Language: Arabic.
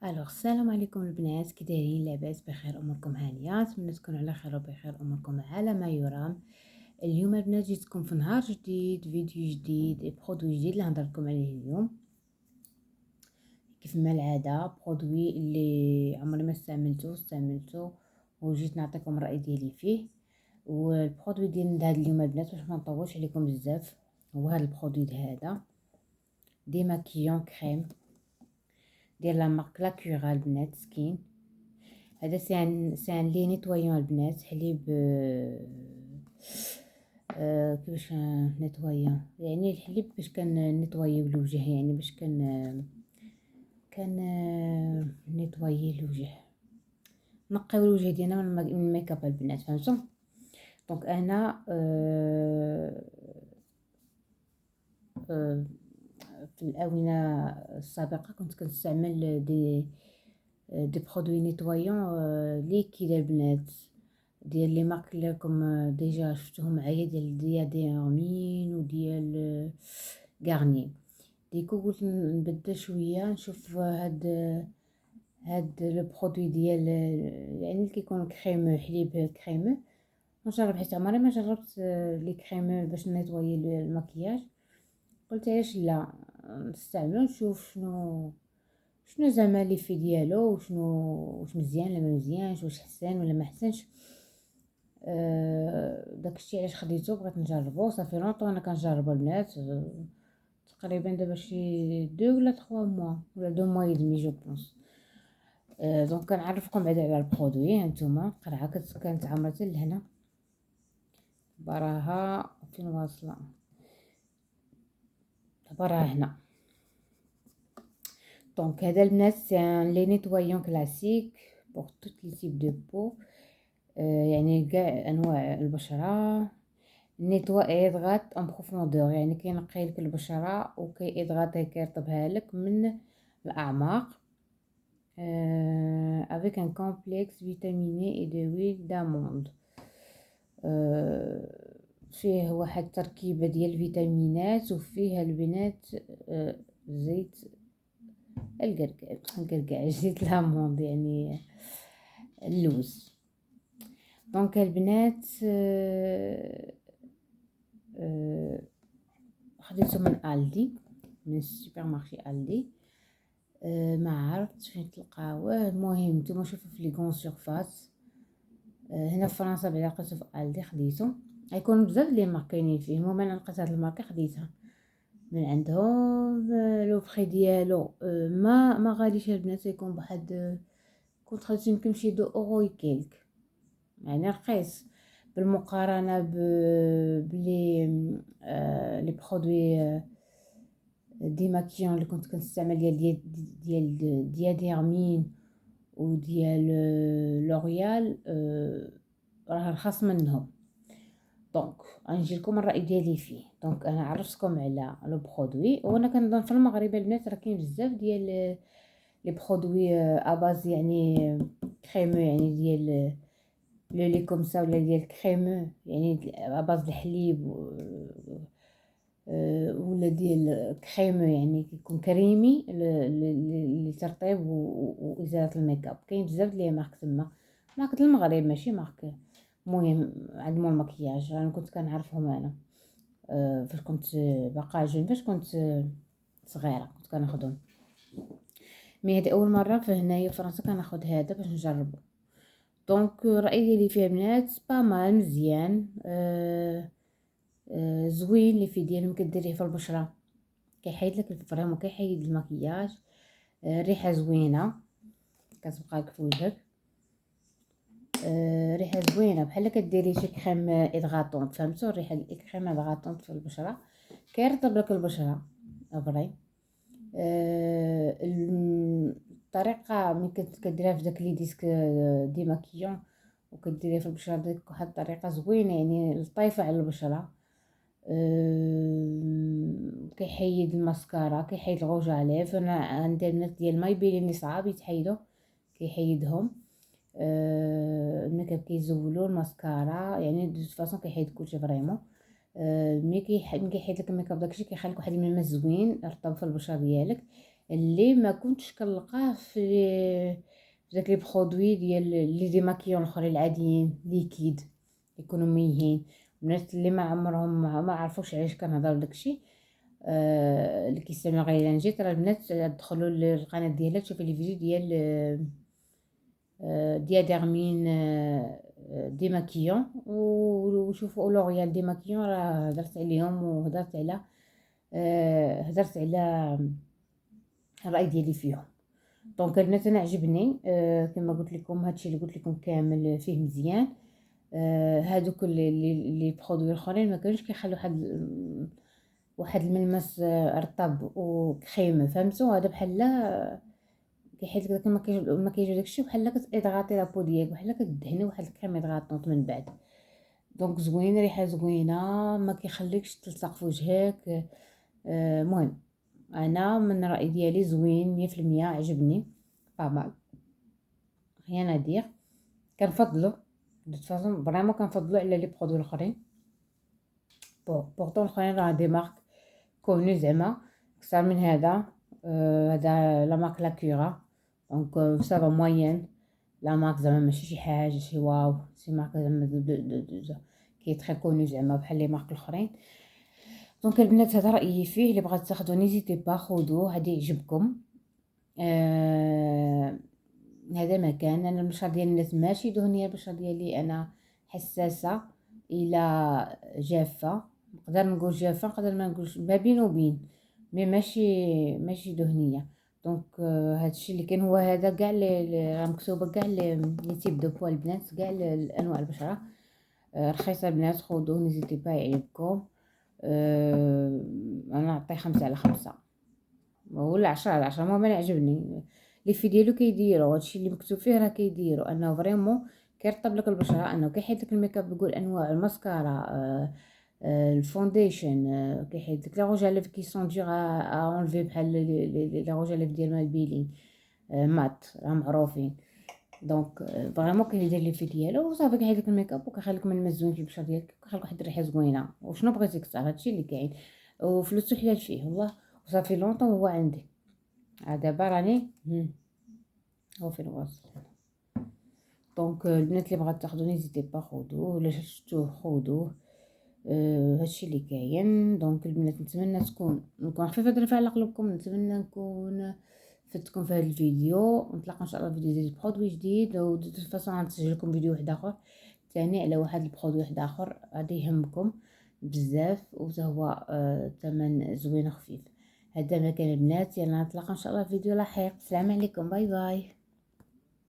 السلام عليكم البنات، كي دايرين؟ لاباس؟ بخير؟ اموركم هانيه؟ نتمنى تكونوا على خير وبخير، اموركم على ما يرام. اليوم البنات جيتكم في نهار جديد، فيديو جديد، برودوي جديد اللي نهضر لكم عليه اليوم. كيف ما العاده برودوي اللي عمري ما استعملته وجيت نعطيكم الراي ديالي فيه. والبرودوي ديال هذا اليوم البنات باش ما نطولش عليكم بزاف، هو هذا البرودوي هذا دي ماكيون كريم ديال لا مارك لا كورال البنات سكين. هذا سي ان لي نيتويون البنات، حليب كيفاش نيتويا، يعني الحليب باش نيتويو الوجه، يعني باش كان نيتويي الوجه، نقيو الوجه ديالنا من الميك اب البنات، فهمتوا؟ دونك انا في الاونه السابقه كنت كنستعمل دي برودوي نيتويون ليكيد البنات، ديال لي مارك اللي راكم ديجا شفتوهم معايا، ديال دياديرمين وديال غارني. ديكو قلت نبدل شويه نشوف هاد لو برودوي ديال يعني اللي كيكون كريم، حليب كريمو، نجرب، حيت عمري ما جربت لي كريمو باش نيطويي المكياج. قلت علاش لا نستعملو، نشوف شنو زعما ليفي ديالو، وشنو واش مزيان ولا ما مزيانش، واش حسن ولا ما حسنش. داكشي علاش خديته، بغيت نجربو. صافي لونطون انا كنجربو البنات، تقريبا دابا شي 2 ولا 3 موا ولا 2 موا يدمي جو بونس. دونك كنعرفكم بعدا على البرودوي. هانتوما قرعه كانت عامره حتى لهنا، براها فين واصله، براها هنا. دونك هذا البنات سي ان لي نيتويون كلاسيك بور توت لي تيب دو بو، يعني كاع انواع البشره. نيتوا ايدغات ان بروفوندور، يعني كينقي لك البشره وكيدغاطي كيرطبها لك من الاعماق. avec un complexe vitaminé et de huile d'amande. فيه واحد التركيبه ديال الفيتامينات، وفيه البنات زيت القرقاع زيت لاموند، يعني اللوز. دونك البنات خديته من الدي، من السوبر مارشي الدي. ما عرفت فين تلقاوه، المهم نتوما شوفوا في لي غون سيرفاس. هنا في فرنسا بعدا لقيتو في الدي، خديتو. غيكونوا بزاف لي ماركين فيه، المهم انا لقيت هاد الماركه خديتها من عندهم. لو بخي ديالو ما غاليش البنات، يكون بواحد كنت خديت يمكن شي 2 اورو كيلك، يعني رخيص بالمقارنه بلي لي برودوي دي ماكيون اللي كنت كنستعمل ديال دياديرمين وديال لوريال، راه رخص منهم. دونك غنجي لكم الراي ديالي فيه. دونك انا عرفتكم على لو برودوي، وانا كنظن في المغرب البنات راه كاين بزاف ديال لي برودوي اباز، يعني كريمو، يعني ديال لي كومسا، ولا ديال كريمو يعني اباز الحليب، ولا ديال كريمو يعني كيكون كريمي للترطيب وازاله الميك اب. كاين بزاف لي مارك تما، مارك المغرب ماشي مارك، المهم عندهم المكياج. انا كنت كنعرفهم انا فاش كنت باقا جون، فاش كنت صغيره كنت كناخذهم. مي هذه اول مره في هنايا في فرنسا كناخذ هذا باش نجربه. دونك الراي ديالي فيه بنات با مال، مزيان، زوين. اللي في ديالهم كديريه في البشره، كيحيد لك الفريم وكيحيد المكياج. ريحه زوينه كتبقى لك في وجهك. ريحه زوينه بحال كديري شي كريم ادغاطونط، فهمتوا؟ الريحه ديال الكريم ادغاطونط في البشره، كيرطب لك البشره افري. الطريقه ملي كديريها في داك لي ديسك دي ماكيون وكديريها في البشره ديك واحد الطريقه زوينه، يعني لطيفه على البشره. كيحيد الماسكارا، كيحيد الغوج عليه. فانا عندي البنات ديال مايبيلين اللي صعاب يتحيدوا، كيحيدهم. ملي كيزولوا الماسكارا، يعني دو فاصون كيحيد كلشي فريمون. ملي كيحيد لك الميك اب داكشي كيخليك واحد الملمس زوين رطب في البشره ديالك. اللي ما كنتش كنلقاه في داك لي برودوي ديال لي ديماكيون الاخرين العاديين ليكيد ايكونوميين. البنات اللي ما عمرهم ما عرفوش علاش كنهضر داكشي، اللي كيستمعوا غير الا نجيت، راه البنات دخلوا للقناه ديالها تشوفوا لي فيديو ديال دياديرمين ديماكيون، وشوفوا لوريال ديماكيون، راه هضرت عليهم وهضرت على هضرت على الراي ديالي فيهم. دونك البنات انا عجبني، كما قلت لكم هادشي اللي قلت لكم كامل فيه مزيان. هادوك لي برودوي الاخرين ما كانوش كيخليو واحد الملمس رطب وكريم، فهمتوا؟ هذا بحال كيحيد لك داك المكياج وداكشي، بحال كتضغطي لابو ديالك، بحال كدهني واحد الكريم يضغطنط من بعد. دونك زوين، ريحه زوينه، ما كيخليكش تلصق في وجهك. المهم انا من رايي ديالي زوين 100%، عجبني طبعا، rien à dire. كنفضلو دو فاصون فريمون كنفضلو على لي برودوي الاخرين. بورطون الاخرين راه دي مارك كوني زعما اكثر من هذا. هذا لا مارك لاكورا، دونك سافا موين. لا مارك زعما ماشي شي حاجه شي واو، سي مارك زعما كي تري كوني زعما بحال لي مارك الاخرين. دونك البنات هذا رايي فيه، اللي بغات تاخذو نيزيتي با خذوه، هذا يعجبكم. هذا مكان انا البشره ديال الناس ماشي دهنيه، البشره ديالي انا حساسه الى جافه، نقدر نقول جافه، نقدر ما نقولش، ما بين وبين، مي ماشي دهنيه. دونك هادشي اللي كاين هو هذا كاع راه مكتوبه كاع لي تيب دو بوا البنات، كاع الانواع البشره. رخيصه البنات، خذوه نزيدي با يعجبكم. انا نعطيه 5/5 ولا 10/10. المهم انا عجبني لي في ديالو كيديروا هادشي اللي مكتوب فيه، راه كيديروا انه فريمون كيرطب لك البشره، انه كيحيد لك الميكاب بكل انواع، الماسكارا، الفونديشن، كيحيد لك لي روج على كي سون دور اونلفي، بحال لي روج على ديال البيلين مات راه معروفين. دونك فريمون كيدير لي في ديالو وصافي، كيحيد لك الميكاب وكيخليك من مزوين في البشره ديالك، كيخليك واحد الريحه زوينه. وشنو بغيتي اكثر؟ هادشي اللي كاين، وفلوسو حلال فيه والله، وصافي لونطون هو عندي. دابا راني هو فين واصل. دونك البنات اللي بغات تاخذو نيزيتي با خذوه، ولا شفتوه خذوه. هادشي اللي كاين. دونك البنات نتمنى نكون خفيفه ظريفه على قلوبكم، نتمنى نكون فدتكم في هذا الفيديو. نتلاقى ان شاء الله في فيديو جديد برودوي جديد، ودو فاصون غنسجل لكم فيديو واحد اخر ثاني على واحد البرودوي واحد اخر غادي يهمكم بزاف، وحتى هو ثمن زوين وخفيف. هذا ما كان البنات، يلا نتلاقى ان شاء الله في فيديو لاحق. السلام عليكم، باي باي.